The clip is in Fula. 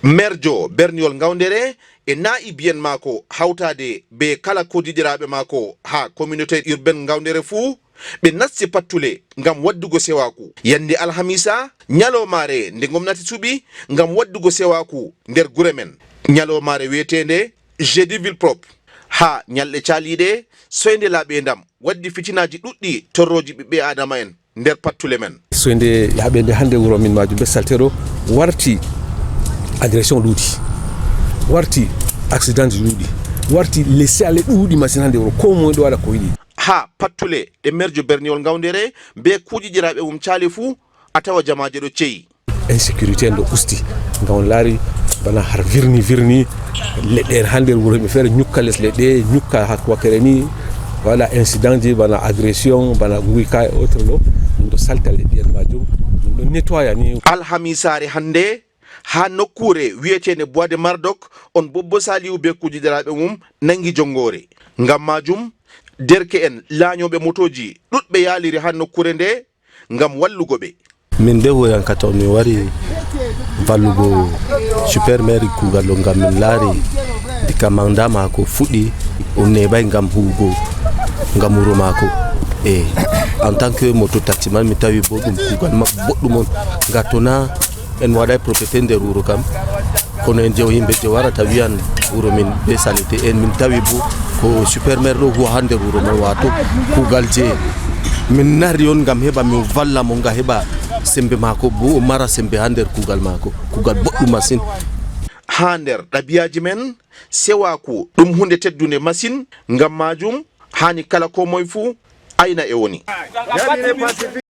merjo berniol ngawdere e naibiyen mako hawtade be kala kodidiraɓe mako ha communauté urbaine ngawdere fuu ɓe nasti pattule ngam waddugo sewaku yande alhamisa nyalomare nde gomnati suɓi ngam waddugo sewaku nder gure men nyalomare wiyetende jeudi ville propre ha nyalɗe caliɗe soyde laaɓe ndam waddi fitinaji ɗuɗɗi torroji ɓiɓɓe adama en nder pattule men soyde yaɓede hande wuro min majum be saltero warti agression ɗuuɗi warti accident ɗuuɗi warti laissé aller ɗuuɗi machine hande wuro ko moye ɗo waɗa ko yiɗi ha pattule ɗe merjo berniwol ngawdere be kujijiraɓe cali fuu a tawa jamaje ɗo ceyi insécurité en ɗo usti ngam on laari bana har virni leɗɗe hande wuro yimɓe feere ñukka less leɗɗe ñukka wakkere ni wala incident ji bana agression bana guyka e autre ɗo ɗum ɗo salta leɗɗi en majum ɗum ɗo nettoya ni alhamisare hande ha nokkure wiyetende bois de mardok on bobbo saliou be kujidiraɓe nangi jongore ngam majum derke en laañoɓe motoji ɗuɗɓe yaaliri ha nokkure nde ngam wallugo ɓe min de hoyankata on mi wari vallugo super maire kugal ɗo ngam min laari dika manda mako fuɗɗi o neɓay ngam huwugo ngam wuro mako e en tant que moto taximan mi tawi bo ɗum kugal boɗɗum on gattona en waɗay propriété nder wuro kam kono en jew yimɓe je warata wiyan wuro min be salite en min tawi bo ko super maire ɗo huwa ha nder wuro man wato kugal je min nari on ngam heɓa min valla mo nga heɓa sembe mako bo o mara sembe ha nder kugal mako kugal boɗɗum machine ha nder ɗabiyaji men sewaku ɗum hunde teddude machine ngam majum hani kala ko moye fuu ayna e woni